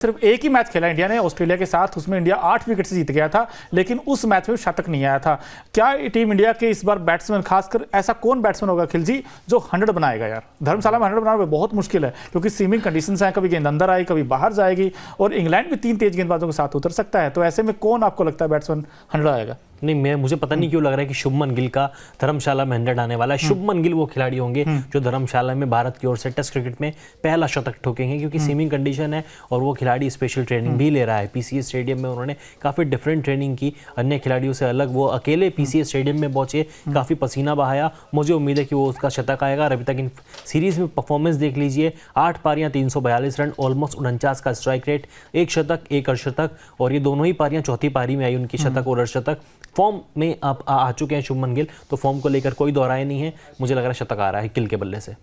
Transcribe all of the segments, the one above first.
सिर्फ एक ही मैच खेला इंडिया ने ऑस्ट्रेलिया के साथ, उसमें इंडिया 8 विकेट से जीत गया था, लेकिन उस मैच में शतक नहीं आया था। क्या टीम इंडिया के इस बार बैट्समैन, खासकर ऐसा कौन बैट्समैन होगा खिलजी जो 100 बनाएगा? यार धर्मशाला में 100 बनाना बहुत मुश्किल है, क्योंकि सीमिंग कंडीशंस हैं, कभी गेंद अंदर आएगी, कभी बाहर जाएगी, और इंग्लैंड भी 3 तेज गेंदबाजों के साथ उतर सकता है। तो ऐसे में कौन आपको लगता है बैट्समैन 100 आएगा? नहीं, मुझे पता नहीं क्यों लग रहा है कि शुभमन गिल का धर्मशाला में 100 आने वाला है। शुभमन गिल वो खिलाड़ी होंगे जो धर्मशाला में भारत की ओर से टेस्ट क्रिकेट में पहला शतक ठोकेंगे, क्योंकि सीमिंग कंडीशन है और वो खिलाड़ी स्पेशल ट्रेनिंग भी ले रहा है। पीसीए स्टेडियम में उन्होंने काफ़ी डिफरेंट ट्रेनिंग की, अन्य खिलाड़ियों से अलग। वो अकेले पीसीए स्टेडियम में पहुंचे, काफ़ी पसीना बहाया। मुझे उम्मीद है कि वो उसका शतक आएगा। और अभी तक इन सीरीज में परफॉर्मेंस देख लीजिए, 8 पारियां, 342 रन, ऑलमोस्ट 49 का स्ट्राइक रेट, 1 शतक, 1 अर्धशतक, और ये दोनों ही पारियां चौथी पारी में आई उनकी, शतक और अर्धशतक। फॉर्म में आप आ चुके हैं शुभमन गिल, तो फॉर्म को लेकर कोई दोहराए नहीं है। मुझे लग रहा है शतक आ रहा है गिल के बल्ले से।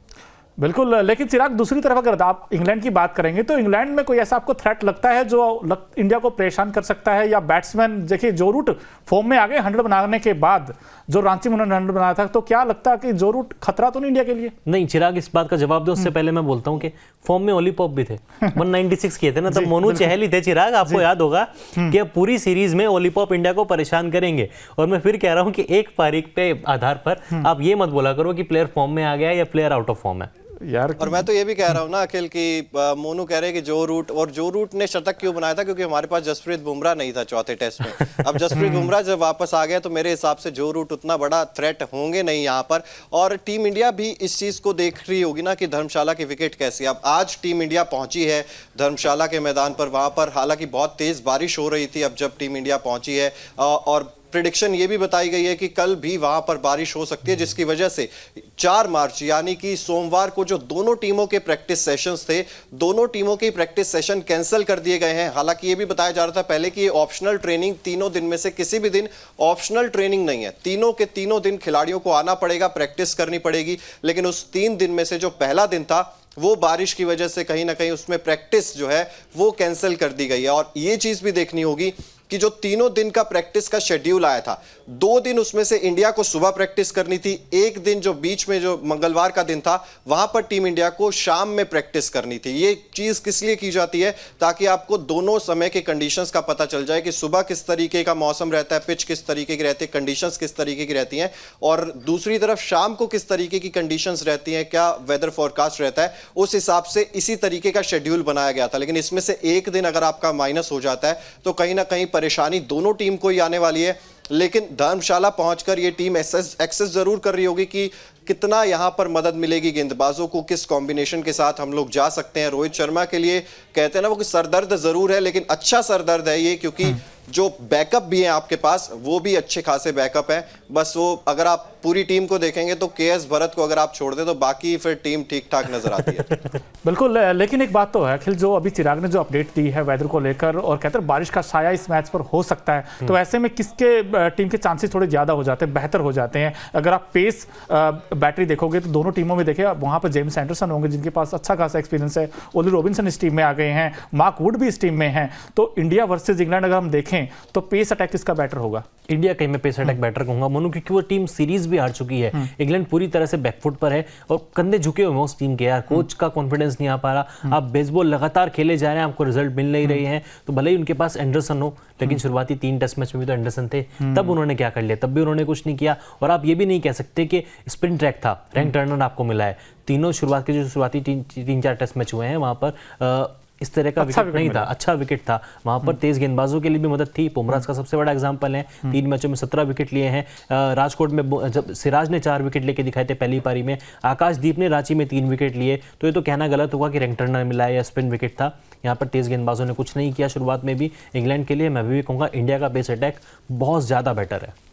बिल्कुल, लेकिन चिराग, दूसरी तरफ अगर आप इंग्लैंड की बात करेंगे तो इंग्लैंड में कोई ऐसा आपको थ्रेट लगता है जो इंडिया को परेशान कर सकता है? या बैट्समैन, देखिए जो रूट फॉर्म में आ गए 100 बनाने के बाद, जो रांची में उन्होंने 100 बनाया था, तो क्या लगता है कि जो रूट खतरा तो नहीं इंडिया के लिए? नहीं चिराग, इस बात का जवाब दो उससे पहले मैं बोलता हूँ कि फॉर्म में ओली पॉप भी थे। 196 किए थे ना, तब मोनू चहल ही थे। चिराग, आपको याद होगा कि अब पूरी सीरीज में ओली पॉप इंडिया को परेशान करेंगे। और मैं फिर कह रहा हूँ कि एक पारी के आधार पर आप ये मत बोला करो कि प्लेयर फॉर्म में आ गया या प्लेयर आउट ऑफ फॉर्म है यार। और मैं तो ये भी कह रहा हूँ ना अखिल कि मोनू कह रहे हैं कि जो रूट ने शतक क्यों बनाया था, क्योंकि हमारे पास जसप्रीत बुमराह नहीं था चौथे टेस्ट में। अब जसप्रीत बुमराह जब वापस आ गया तो मेरे हिसाब से जो रूट उतना बड़ा थ्रेट होंगे नहीं यहाँ पर। और टीम इंडिया भी इस चीज को देख रही होगी ना कि धर्मशाला की विकेट कैसी है। अब आज टीम इंडिया पहुंची है धर्मशाला के मैदान पर, वहां पर हालांकि बहुत तेज बारिश हो रही थी अब जब टीम इंडिया पहुंची है, और प्रेडिक्शन ये भी बताई गई है कि कल भी वहां पर बारिश हो सकती है, जिसकी वजह से 4 मार्च यानी कि सोमवार को जो दोनों टीमों के प्रैक्टिस सेशंस थे, दोनों टीमों के प्रैक्टिस सेशन कैंसिल कर दिए गए हैं। हालांकि ये भी बताया जा रहा था पहले कि ये ऑप्शनल ट्रेनिंग, तीनों दिन में से किसी भी दिन ऑप्शनल ट्रेनिंग नहीं है, तीनों के तीनों दिन खिलाड़ियों को आना पड़ेगा, प्रैक्टिस करनी पड़ेगी। लेकिन उस 3 दिन में से जो पहला दिन था वो बारिश की वजह से कहीं ना कहीं उसमें प्रैक्टिस जो है वो कैंसिल कर दी गई है। और ये चीज भी देखनी होगी कि जो तीनों दिन का प्रैक्टिस का शेड्यूल आया था, 2 दिन उसमें से इंडिया को सुबह प्रैक्टिस करनी थी, एक दिन जो बीच में जो मंगलवार का दिन था वहां पर टीम इंडिया को शाम में प्रैक्टिस करनी थी। ये चीज किस लिए की जाती है? ताकि आपको दोनों समय के कंडीशंस का पता चल जाए कि सुबह किस तरीके का मौसम रहता है, पिच किस तरीके की रहती है, कंडीशंस किस तरीके की रहती हैं, और दूसरी तरफ शाम को किस तरीके की कंडीशंस रहती हैं, क्या वेदर फोरकास्ट रहता है। उस हिसाब से इसी तरीके का शेड्यूल बनाया गया था। लेकिन इसमें से एक दिन अगर आपका माइनस हो जाता है तो कहीं ना कहीं परेशानी दोनों टीम को ही आने वाली है। लेकिन धर्मशाला पहुंचकर ये टीम एक्सेस जरूर कर रही होगी कि कितना यहां पर मदद मिलेगी गेंदबाजों को, किस कॉम्बिनेशन के साथ हम लोग जा सकते हैं। रोहित शर्मा के लिए कहते हैं ना वो कि सरदर्द जरूर है, लेकिन अच्छा सरदर्द है ये, क्योंकि जो बैकअप भी है आपके पास वो भी अच्छे खासे बैकअप है। बस वो अगर आप पूरी टीम को देखेंगे तो केएस भरत को अगर आप छोड़ दे तो बाकी फिर टीम ठीक ठाक नजर आती है। बिल्कुल, लेकिन एक बात तो है अखिल, जो अभी चिराग ने जो अपडेट दी है वेदर को लेकर, और कहते हैं बारिश का साया इस मैच पर हो सकता है, तो ऐसे में किसके टीम के चांसेस थोड़े ज्यादा हो जाते हैं, बेहतर हो जाते हैं? अगर आप पेस बैटरी देखोगे तो दोनों टीमों में देखें, वहां पर जेम्स एंडरसन होंगे जिनके पास अच्छा खासा एक्सपीरियंस है, ओली रॉबिन्सन इस टीम में आ गए हैं, मार्क वुड भी इस टीम में हैं। तो इंडिया वर्सेज इंग्लैंड अगर हम देखें तो पेस अटैक किसका बेटर होगा? इंडिया कहीं मैं पेस अटैक बैटर कहूंगा मोनू, क्योंकि वो टीम सीरीज भी हार चुकी है। इंग्लैंड पूरी तरह से बैकफुट पर है और कंधे झुके हुए हैं उस टीम के। यार कोच का कॉन्फिडेंस नहीं आ पा रहा। आप बेसबॉल लगातार खेले जा रहे हैं, आपको रिजल्ट मिल नहीं रहे हैं, तो भले ही उनके पास एंडरसन हो, लेकिन शुरुआती 3 टेस्ट मैच में भी तो एंडरसन थे। तब उन्होंने क्या कर लिया? तब भी उन्होंने कुछ नहीं किया। और आप ये भी नहीं कह सकते कि स्पिन ट्रैक था, रैंक टर्नर आपको मिला है। तीनों शुरुआती 3-4 टेस्ट मैच हुए हैं, वहां पर इस तरह का विकेट नहीं था, अच्छा विकेट था वहां पर। तेज गेंदबाजों के लिए भी मदद थी। बुमराह का सबसे बड़ा एग्जांपल है, 3 मैचों में 17 विकेट लिए हैं। राजकोट में जब सिराज ने 4 विकेट लेके दिखाए थे पहली पारी में, आकाशदीप ने रांची में 3 विकेट लिए। तो ये तो कहना गलत होगा कि रैंक टर्नर मिला है या स्पिन विकेट था। यहाँ पर तेज गेंदबाजों ने कुछ नहीं किया शुरुआत में भी इंग्लैंड के लिए। मैं भी कहूँगा इंडिया का पेस अटैक बहुत ज़्यादा बेटर है।